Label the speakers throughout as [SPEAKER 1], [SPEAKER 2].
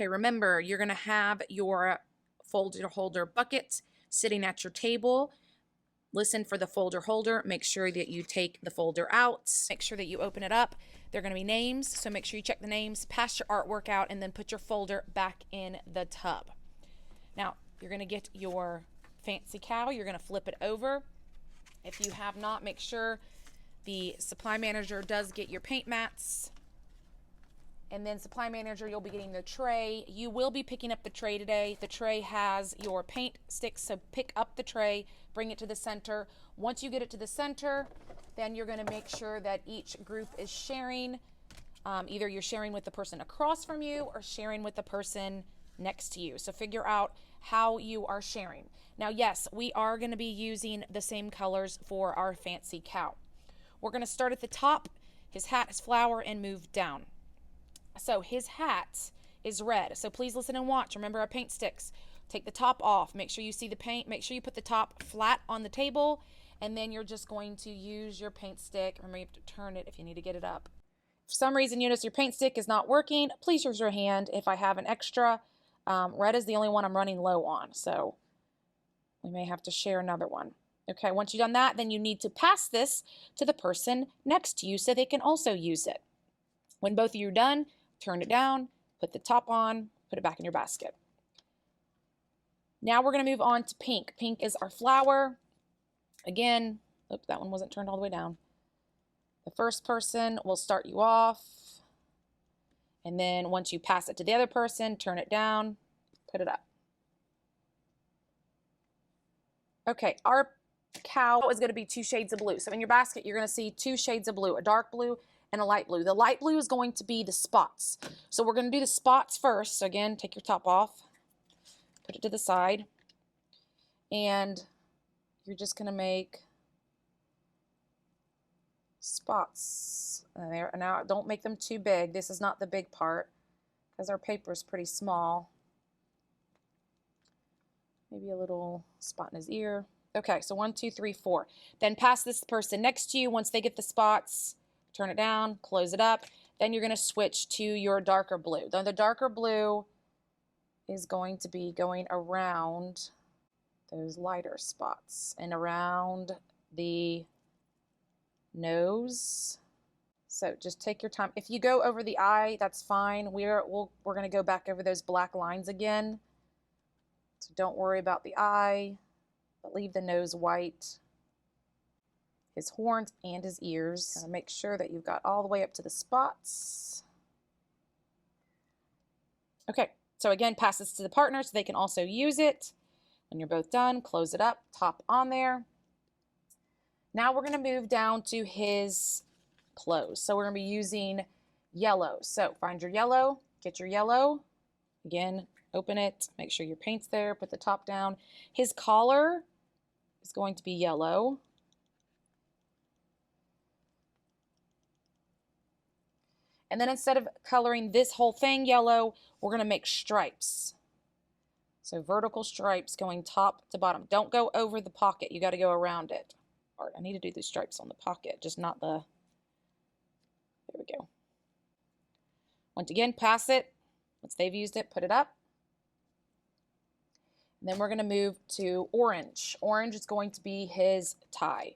[SPEAKER 1] Okay, remember, you're going to have your folder holder bucket sitting at your table. Listen for the folder holder. Make sure that you take the folder out. Make sure that you open it up. There are going to be names, so make sure you check the names, pass your artwork out, and then put your folder back in the tub. Now, you're going to get your fancy cow. You're going to flip it over. If you have not, make sure the supply manager does get your paint mats. And then supply manager, you'll be getting the tray. You will be picking up the tray today. The tray has your paint sticks, so pick up the tray, bring it to the center. Once you get it to the center, then you're going to make sure that each group is sharing. Either you're sharing with the person across from you or sharing with the person next to you. So figure out how you are sharing. Now, yes, we are going to be using the same colors for our fancy cow. We're going to start at the top, his hat, his flower, and move down. So his hat is red. So please listen and watch. Remember our paint sticks. Take the top off. Make sure you see the paint. Make sure you put the top flat on the table. And then you're just going to use your paint stick. Remember, you have to turn it if you need to get it up. If for some reason you notice your paint stick is not working, please use your hand. If I have an extra, red is the only one I'm running low on. So we may have to share another one. Okay, once you've done that, then you need to pass this to the person next to you so they can also use it. When both of you are done, turn it down, put the top on, put it back in your basket. Now we're going to move on to pink. Pink is our flower. Again, oops, that one wasn't turned all the way down. The first person will start you off. And then once you pass it to the other person, turn it down, put it up. Okay, our cow is going to be 2 shades of blue. So in your basket, you're going to see 2 shades of blue, a dark blue and a light blue. The light blue is going to be the spots. So we're going to do the spots first. So again, take your top off, put it to the side, and you're just going to make spots. There. Now, don't make them too big. This is not the big part because our paper is pretty small. Maybe a little spot in his ear. Okay, so 1, 2, 3, 4. Then pass this person next to you. Once they get the spots, turn it down, close it up. Then you're going to switch to your darker blue. Now, the darker blue is going to be going around those lighter spots and around the nose. So just take your time. If you go over the eye, that's fine. We're going to go back over those black lines again. So don't worry about the eye, but leave the nose white. His horns and his ears. Make sure that you've got all the way up to the spots. Okay, so again, pass this to the partner so they can also use it. When you're both done, close it up, top on there. Now we're going to move down to his clothes. So we're going to be using yellow. So find your yellow, get your yellow. Again, open it, make sure your paint's there, put the top down. His collar is going to be yellow. And then instead of coloring this whole thing yellow, we're going to make stripes. So vertical stripes going top to bottom. Don't go over the pocket. You got to go around it. Or I need to do these stripes on the pocket, just not the... There we go. Once again, pass it. Once they've used it, put it up. And then we're going to move to orange. Orange is going to be his tie.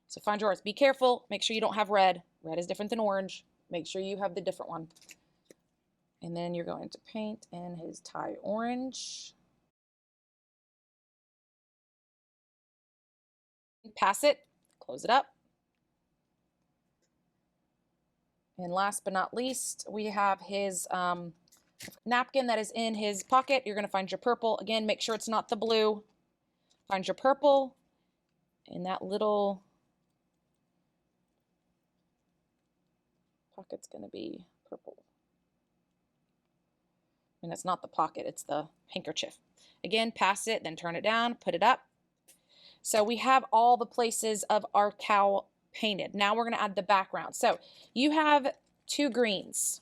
[SPEAKER 1] So find yours. Be careful. Make sure you don't have red. Red is different than orange. Make sure you have the different one. And then you're going to paint in his tie orange. Pass it, close it up. And last but not least, we have his napkin that is in his pocket. You're going to find your purple. Again, make sure it's not the blue. Find your purple in that little pocket's going to be purple. And that's not the pocket, it's the handkerchief. Again, pass it, then turn it down, put it up. So we have all the places of our cow painted. Now we're going to add the background. So you have 2 greens.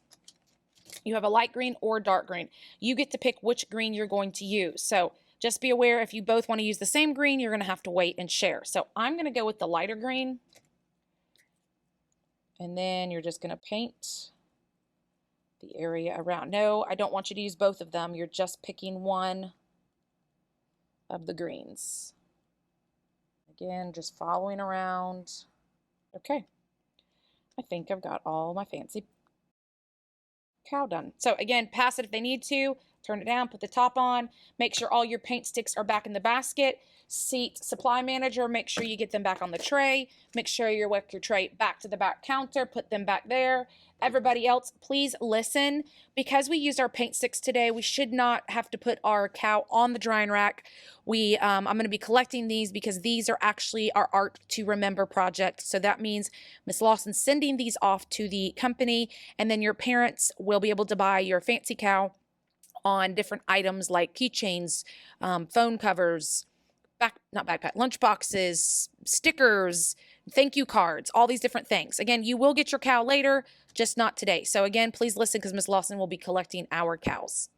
[SPEAKER 1] You have a light green or dark green. You get to pick which green you're going to use. So just be aware, if you both want to use the same green, you're going to have to wait and share. So I'm going to go with the lighter green. And then you're just going to paint the area around. No, I don't want you to use both of them. You're just picking one of the greens. Again, just following around. Okay. I think I've got all my fancy cow done. So again, pass it if they need to. Turn it down, put the top on. Make sure all your paint sticks are back in the basket. Seat supply manager, make sure you get them back on the tray. Make sure you work your tray back to the back counter. Put them back there. Everybody else, please listen. Because we used our paint sticks today, we should not have to put our cow on the drying rack. I'm going to be collecting these because these are actually our Art to Remember project. So that means Miss Lawson's sending these off to the company, and then your parents will be able to buy your fancy cow on different items like keychains, phone covers, not backpack, lunch boxes, stickers, thank you cards, all these different things. Again, you will get your cow later, just not today. So again, please listen because Miss Lawson will be collecting our cows.